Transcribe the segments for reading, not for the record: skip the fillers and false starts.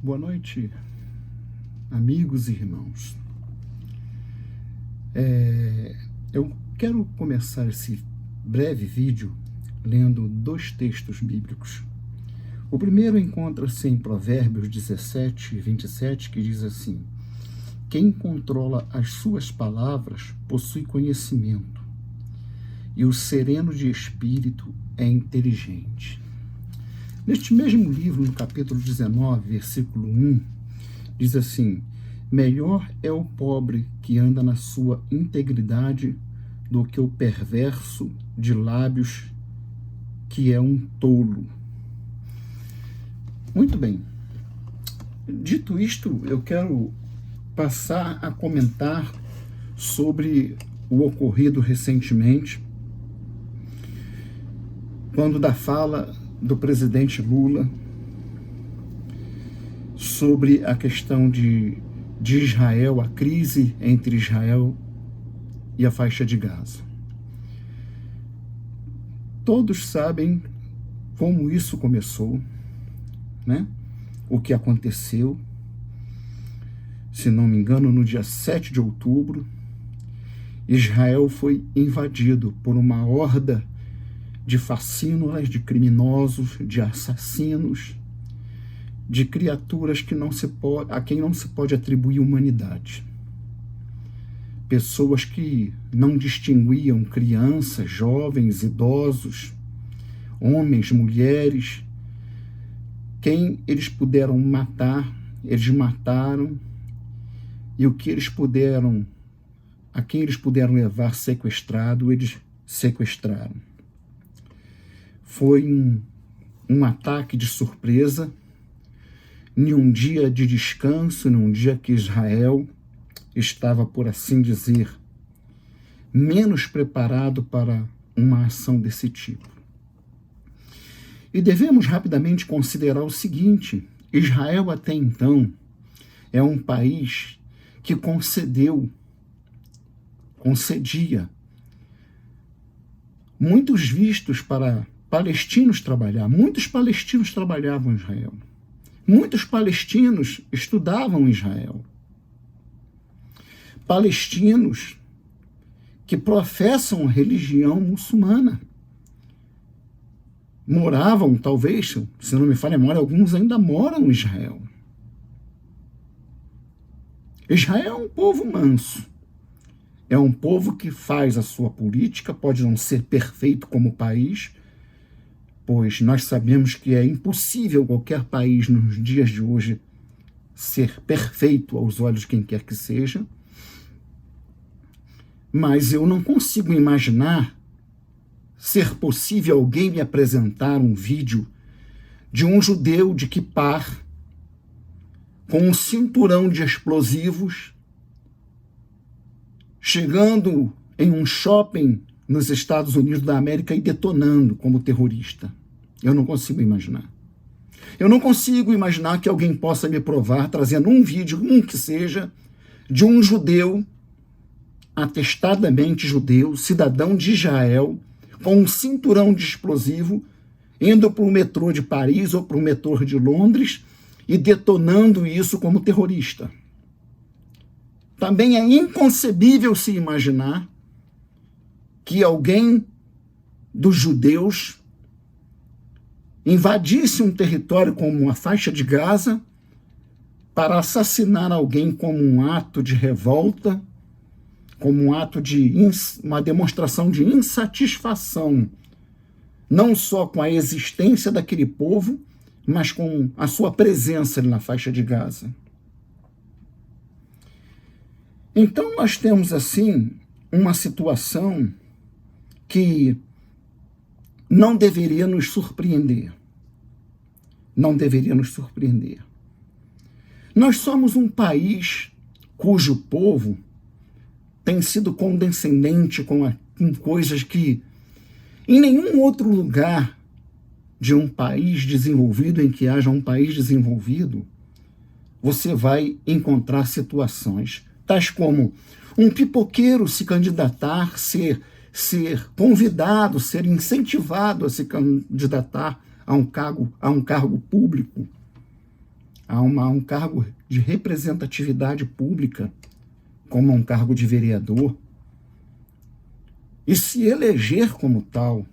Boa noite, amigos e irmãos. Eu quero começar esse breve vídeo lendo dois textos bíblicos. O primeiro encontra-se em Provérbios 17, 27, que diz assim: quem controla as suas palavras possui conhecimento, e o sereno de espírito é inteligente. Neste mesmo livro, no capítulo 19, versículo 1, diz assim: melhor é o pobre que anda na sua integridade do que o perverso de lábios, que é um tolo. Muito bem. Dito isto, eu quero passar a comentar sobre o ocorrido recentemente, quando da fala do presidente Lula sobre a questão de Israel, a crise entre Israel e a faixa de Gaza. Todos sabem como isso começou, né? O que aconteceu, se não me engano, no dia 7 de outubro, Israel foi invadido por uma horda de facínoras, de criminosos, de assassinos, de criaturas a quem não se pode atribuir humanidade. Pessoas que não distinguiam crianças, jovens, idosos, homens, mulheres. Quem eles puderam matar, eles mataram, e a quem eles puderam levar sequestrado, eles sequestraram. Foi um ataque de surpresa, em um dia de descanso, num dia que Israel estava, por assim dizer, menos preparado para uma ação desse tipo. E devemos rapidamente considerar o seguinte: Israel até então é um país que concedia muitos vistos para palestinos trabalhar. Muitos palestinos trabalhavam em Israel. Muitos palestinos estudavam em Israel. Palestinos que professam a religião muçulmana. Moravam, talvez, se não me falha a memória, alguns ainda moram em Israel. Israel é um povo manso. É um povo que faz a sua política, pode não ser perfeito como país, pois nós sabemos que é impossível qualquer país nos dias de hoje ser perfeito aos olhos de quem quer que seja. Mas eu não consigo imaginar ser possível alguém me apresentar um vídeo de um judeu de quipar, com um cinturão de explosivos, chegando em um shopping nos Estados Unidos da América e detonando como terrorista. Eu não consigo imaginar. Eu não consigo imaginar que alguém possa me provar, trazendo um vídeo, que seja, de um judeu, atestadamente judeu, cidadão de Israel, com um cinturão de explosivo, indo para o metrô de Paris ou para o metrô de Londres e detonando isso como terrorista. Também é inconcebível se imaginar que alguém dos judeus invadisse um território como a faixa de Gaza para assassinar alguém como um ato de revolta, como um ato de uma demonstração de insatisfação, não só com a existência daquele povo, mas com a sua presença ali na faixa de Gaza. Então nós temos assim uma situação que não deveria nos surpreender. Não deveria nos surpreender. Nós somos um país cujo povo tem sido condescendente com coisas que em nenhum outro lugar de um país desenvolvido, em que haja um país desenvolvido, você vai encontrar situações tais como um pipoqueiro se candidatar, ser convidado, ser incentivado a se candidatar a um cargo público. a um cargo de representatividade pública, como a um cargo de vereador, e se eleger como tal.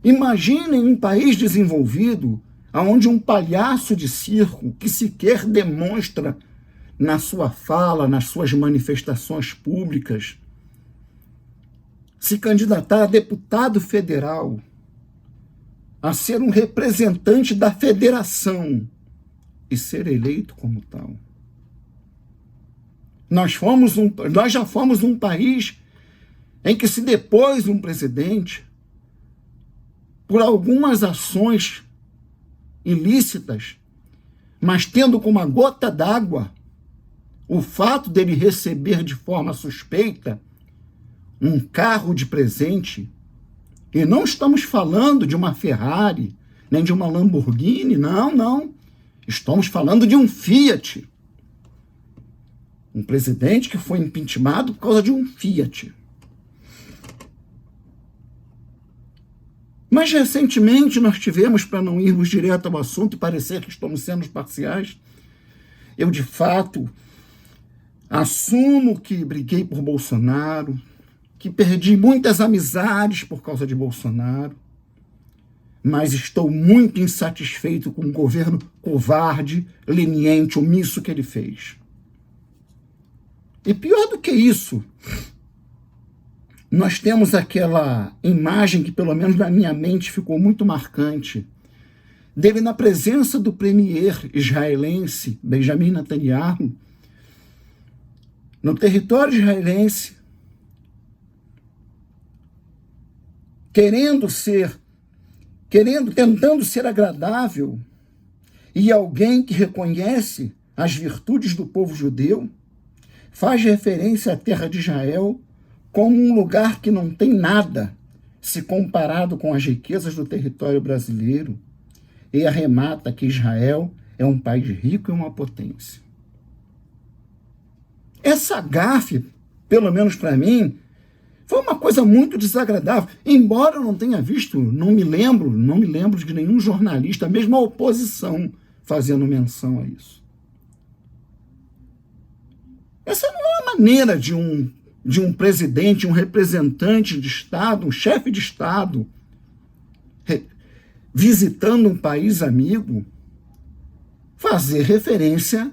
Imaginem um país desenvolvido onde um palhaço de circo que sequer demonstra na sua fala, nas suas manifestações públicas, se candidatar a deputado federal, a ser um representante da federação e ser eleito como tal. Nós já fomos um país em que se depôs um presidente por algumas ações ilícitas, mas tendo como a gota d'água o fato dele receber de forma suspeita um carro de presente. E não estamos falando de uma Ferrari, nem de uma Lamborghini, não. Estamos falando de um Fiat. Um presidente que foi impeachmentado por causa de um Fiat. Mas recentemente nós tivemos, para não irmos direto ao assunto e parecer que estamos sendo parciais, eu de fato assumo que briguei por Bolsonaro, que perdi muitas amizades por causa de Bolsonaro, mas estou muito insatisfeito com o governo covarde, leniente, omisso que ele fez. E pior do que isso, nós temos aquela imagem que, pelo menos na minha mente, ficou muito marcante, dele na presença do premier israelense, Benjamin Netanyahu, no território israelense, tentando ser agradável, e alguém que reconhece as virtudes do povo judeu, faz referência à terra de Israel como um lugar que não tem nada se comparado com as riquezas do território brasileiro, e arremata que Israel é um país rico e uma potência. Essa gafe, pelo menos para mim, foi uma coisa muito desagradável, embora eu não tenha visto, não me lembro de nenhum jornalista, mesmo a oposição, fazendo menção a isso. Essa não é a maneira de um presidente, um representante de Estado, um chefe de Estado, visitando um país amigo, fazer referência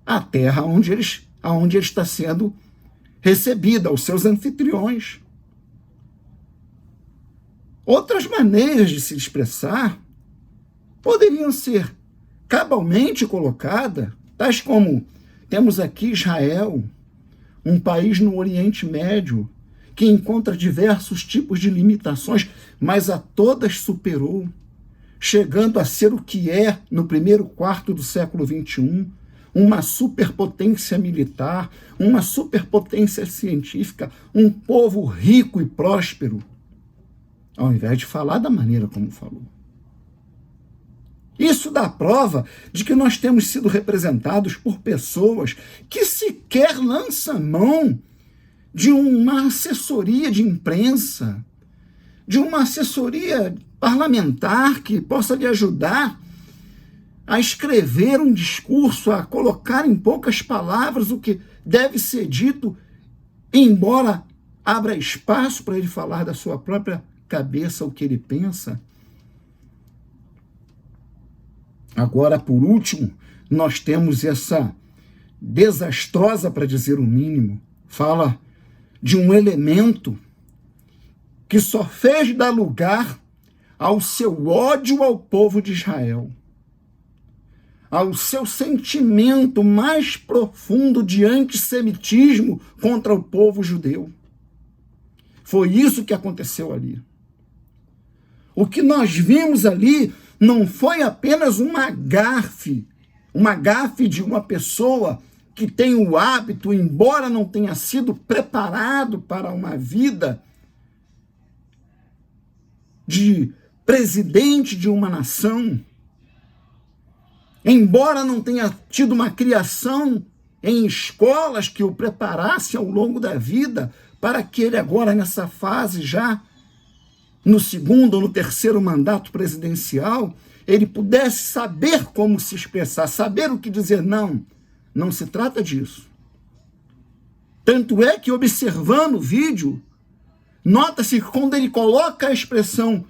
à terra onde ele está sendo recebida, aos seus anfitriões. Outras maneiras de se expressar poderiam ser cabalmente colocadas, tais como: temos aqui Israel, um país no Oriente Médio, que encontra diversos tipos de limitações, mas a todas superou, chegando a ser o que é no primeiro quarto do século XXI, uma superpotência militar, uma superpotência científica, um povo rico e próspero, ao invés de falar da maneira como falou. Isso dá prova de que nós temos sido representados por pessoas que sequer lançam mão de uma assessoria de imprensa, de uma assessoria parlamentar que possa lhe ajudar a escrever um discurso, a colocar em poucas palavras o que deve ser dito, embora abra espaço para ele falar da sua própria cabeça o que ele pensa. Agora, por último, nós temos essa desastrosa, para dizer o mínimo, fala de um elemento que só fez dar lugar ao seu ódio ao povo de Israel, ao seu sentimento mais profundo de antissemitismo contra o povo judeu. Foi isso que aconteceu ali. O que nós vimos ali não foi apenas uma gafe de uma pessoa que tem o hábito, embora não tenha sido preparado para uma vida de presidente de uma nação, embora não tenha tido uma criação em escolas que o preparasse ao longo da vida, para que ele agora, nessa fase já, no segundo ou no terceiro mandato presidencial, ele pudesse saber como se expressar, saber o que dizer. Não, não se trata disso. Tanto é que, observando o vídeo, nota-se que quando ele coloca a expressão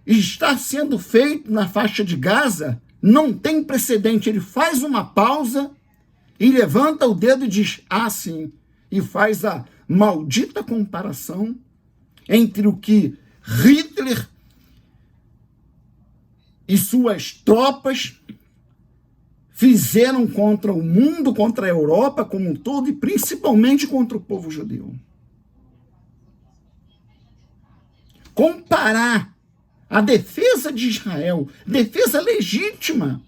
está sendo feito na faixa de Gaza, não tem precedente. Ele faz uma pausa e levanta o dedo e diz, sim, e faz a maldita comparação entre o que Hitler e suas tropas fizeram contra o mundo, contra a Europa como um todo e principalmente contra o povo judeu. Comparar a defesa de Israel, defesa legítima,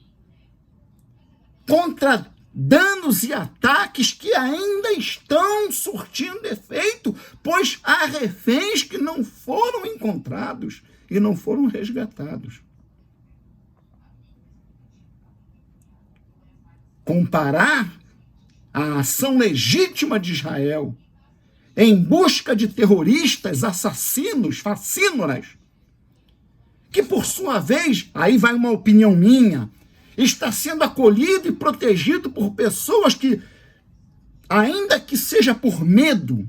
contra danos e ataques que ainda estão surtindo efeito, pois há reféns que não foram encontrados e não foram resgatados. Comparar a ação legítima de Israel em busca de terroristas, assassinos, facínoras, que por sua vez, aí vai uma opinião minha, está sendo acolhido e protegido por pessoas que, ainda que seja por medo,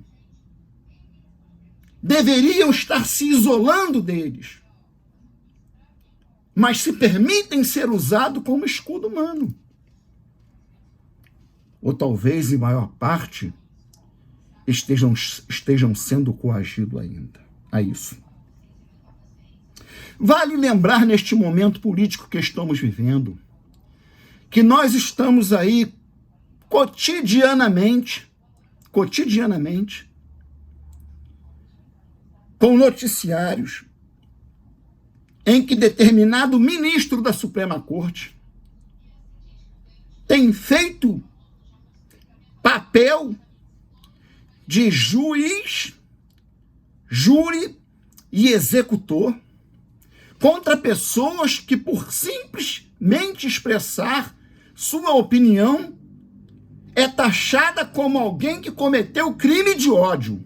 deveriam estar se isolando deles, mas se permitem ser usados como escudo humano. Ou talvez, em maior parte, estejam sendo coagidos ainda a isso. Vale lembrar, neste momento político que estamos vivendo, que nós estamos aí cotidianamente, com noticiários em que determinado ministro da Suprema Corte tem feito papel de juiz, júri e executor contra pessoas que, por simplesmente expressar sua opinião, é taxada como alguém que cometeu crime de ódio.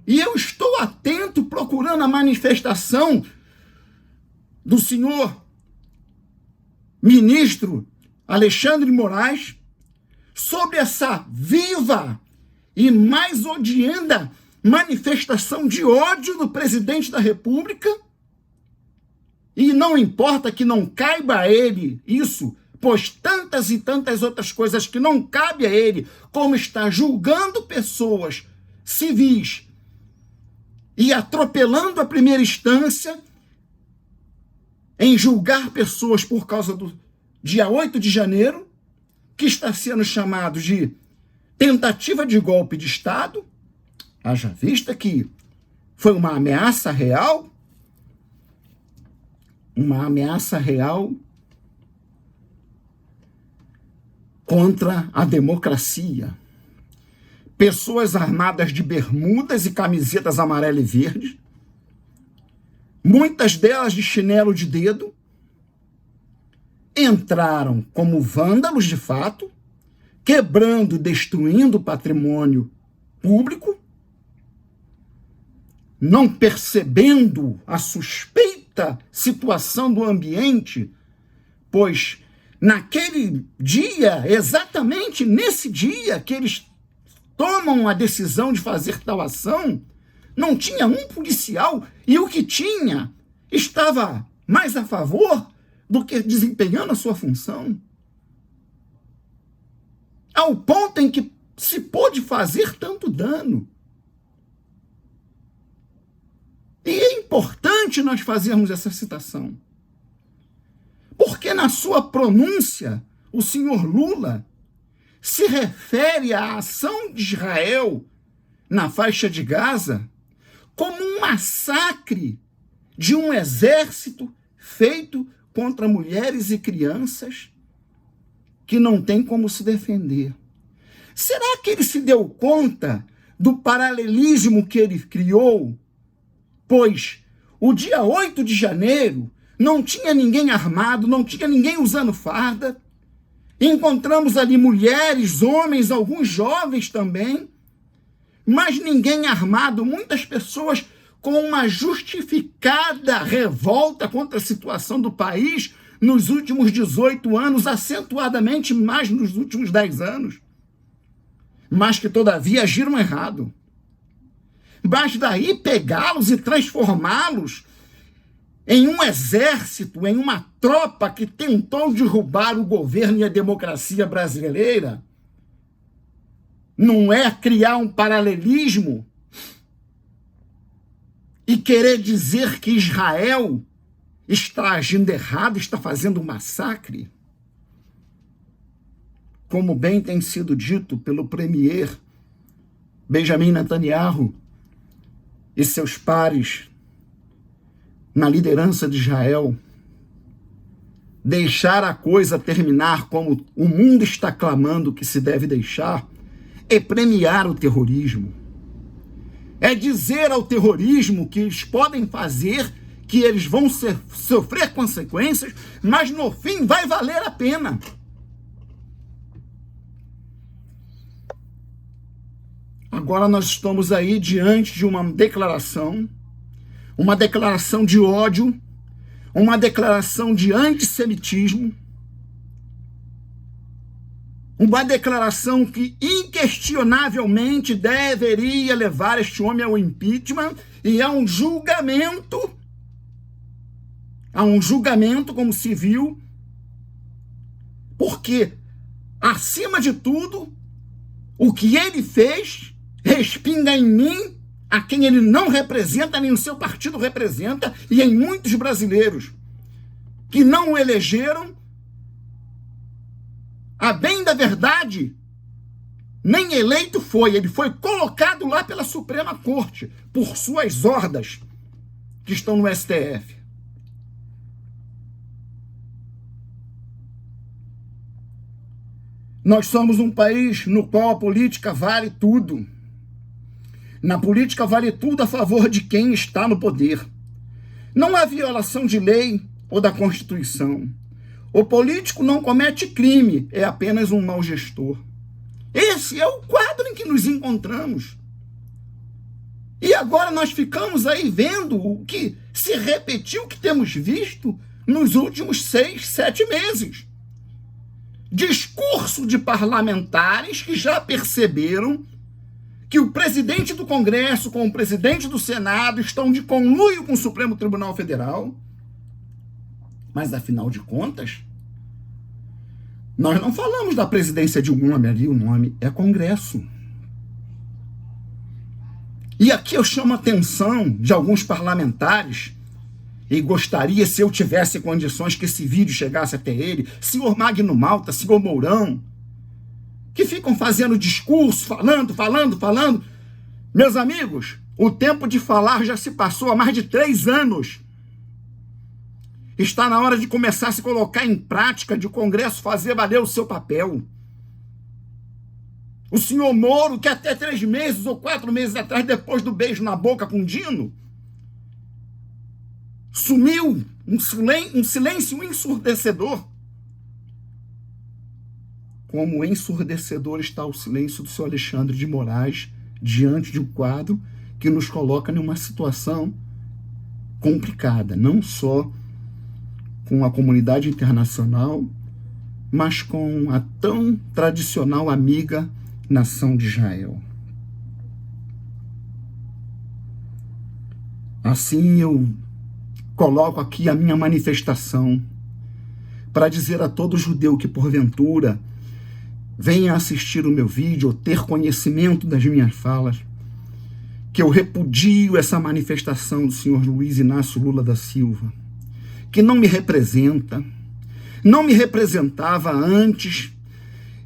E eu estou atento, procurando a manifestação do senhor ministro Alexandre de Moraes sobre essa viva e mais odienta manifestação de ódio do presidente da República, e não importa que não caiba a ele isso, pois tantas e tantas outras coisas que não cabe a ele, como está julgando pessoas civis e atropelando a primeira instância em julgar pessoas por causa do dia 8 de janeiro, que está sendo chamado de tentativa de golpe de Estado, haja vista que foi uma ameaça real contra a democracia. Pessoas armadas de bermudas e camisetas amarela e verde, muitas delas de chinelo de dedo, entraram como vândalos de fato, quebrando, destruindo o patrimônio público, não percebendo a suspeita situação do ambiente, pois naquele dia, exatamente nesse dia que eles tomam a decisão de fazer tal ação, não tinha um policial, e o que tinha estava mais a favor do que desempenhando a sua função, ao ponto em que se pôde fazer tanto dano. E é importante nós fazermos essa citação, porque na sua pronúncia, o senhor Lula se refere à ação de Israel na faixa de Gaza como um massacre de um exército feito contra mulheres e crianças que não tem como se defender. Será que ele se deu conta do paralelismo que ele criou? Pois o dia 8 de janeiro não tinha ninguém armado, não tinha ninguém usando farda. Encontramos ali mulheres, homens, alguns jovens também, mas ninguém armado, muitas pessoas com uma justificada revolta contra a situação do país nos últimos 18 anos, acentuadamente mais nos últimos 10 anos, mas que todavia agiram errado. Mas daí pegá-los e transformá-los em um exército, em uma tropa que tentou derrubar o governo e a democracia brasileira, não é criar um paralelismo e querer dizer que Israel está agindo errado, está fazendo um massacre? Como bem tem sido dito pelo premier Benjamin Netanyahu e seus pares na liderança de Israel, deixar a coisa terminar como o mundo está clamando que se deve deixar é premiar o terrorismo. É dizer ao terrorismo que eles podem fazer, que eles vão sofrer consequências, mas no fim vai valer a pena. Agora nós estamos aí diante de uma declaração de ódio, uma declaração de antissemitismo, uma declaração que inquestionavelmente deveria levar este homem ao impeachment e a um julgamento como se viu, porque, acima de tudo, o que ele fez respinga em mim, a quem ele não representa, nem o seu partido representa, e em muitos brasileiros que não o elegeram. A bem da verdade, nem eleito foi, ele foi colocado lá pela Suprema Corte, por suas hordas que estão no STF. Nós somos um país no qual a política vale tudo. Na política vale tudo a favor de quem está no poder. Não há violação de lei ou da Constituição. O político não comete crime, é apenas um mau gestor. Esse é o quadro em que nos encontramos. E agora nós ficamos aí vendo o que se repetiu, o que temos visto nos últimos 6, 7 meses. Discurso de parlamentares que já perceberam que o presidente do Congresso com o presidente do Senado estão de conluio com o Supremo Tribunal Federal. Mas, afinal de contas, nós não falamos da presidência de um homem ali, o nome é Congresso. E aqui eu chamo a atenção de alguns parlamentares, e gostaria, se eu tivesse condições, que esse vídeo chegasse até ele, senhor Magno Malta, senhor Mourão, que ficam fazendo discurso, falando. Meus amigos, o tempo de falar já se passou há mais de 3 anos. Está na hora de começar a se colocar em prática, de o Congresso fazer valer o seu papel. O senhor Moro, que até 3 meses ou 4 meses atrás, depois do beijo na boca com Dino, sumiu, um silêncio ensurdecedor. Como ensurdecedor está o silêncio do senhor Alexandre de Moraes diante de um quadro que nos coloca numa situação complicada, não só com a comunidade internacional, mas com a tão tradicional amiga nação de Israel. Assim eu coloco aqui a minha manifestação para dizer a todo judeu que porventura venha assistir o meu vídeo ou ter conhecimento das minhas falas, que eu repudio essa manifestação do senhor Luiz Inácio Lula da Silva, que não me representa, não me representava antes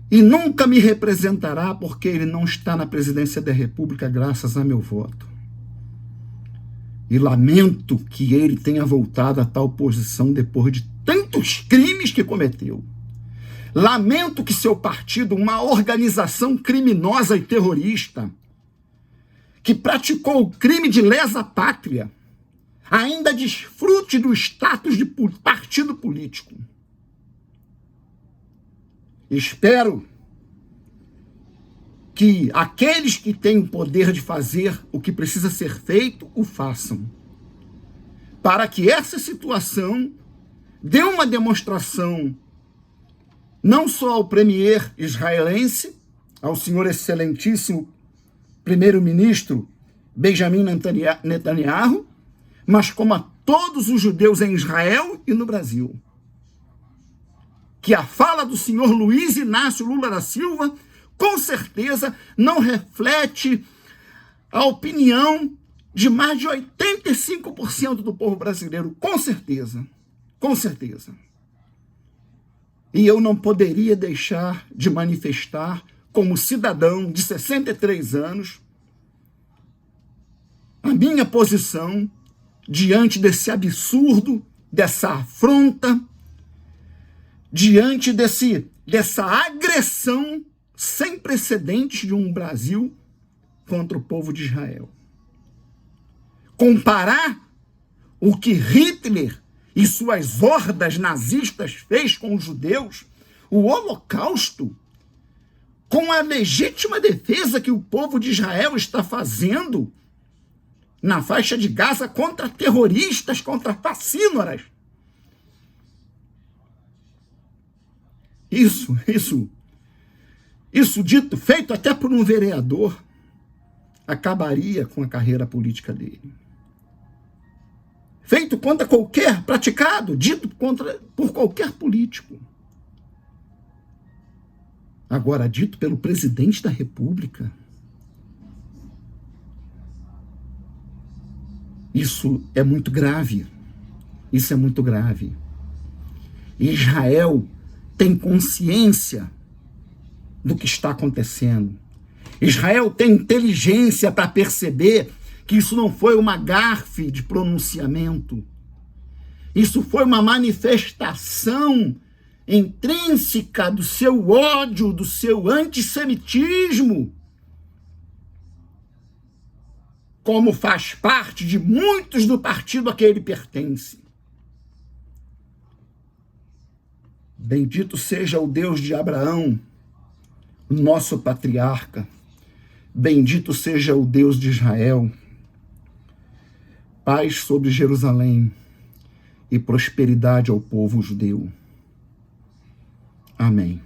e nunca me representará, porque ele não está na presidência da República graças a meu voto. E lamento que ele tenha voltado a tal posição depois de tantos crimes que cometeu. Lamento que seu partido, uma organização criminosa e terrorista, que praticou o crime de lesa pátria, ainda desfrute do status de partido político. Espero que aqueles que têm o poder de fazer o que precisa ser feito, o façam. Para que essa situação dê uma demonstração não só ao premier israelense, ao senhor excelentíssimo primeiro-ministro Benjamin Netanyahu, mas como a todos os judeus em Israel e no Brasil. Que a fala do senhor Luiz Inácio Lula da Silva, com certeza, não reflete a opinião de mais de 85% do povo brasileiro, com certeza, com certeza. E eu não poderia deixar de manifestar, como cidadão de 63 anos, a minha posição diante desse absurdo, dessa afronta, diante dessa agressão sem precedentes de um Brasil contra o povo de Israel. Comparar o que Hitler e suas hordas nazistas fez com os judeus, o Holocausto, com a legítima defesa que o povo de Israel está fazendo na faixa de Gaza contra terroristas, contra facínoras. Isso dito, feito até por um vereador, acabaria com a carreira política dele. Feito contra qualquer, praticado, dito por qualquer político. Agora, dito pelo presidente da República, isso é muito grave. Isso é muito grave. Israel tem consciência do que está acontecendo. Israel tem inteligência para perceber que isso não foi uma gafe de pronunciamento. Isso foi uma manifestação intrínseca do seu ódio, do seu antissemitismo, como faz parte de muitos do partido a que ele pertence. Bendito seja o Deus de Abraão, nosso patriarca. Bendito seja o Deus de Israel. Paz sobre Jerusalém e prosperidade ao povo judeu. Amém.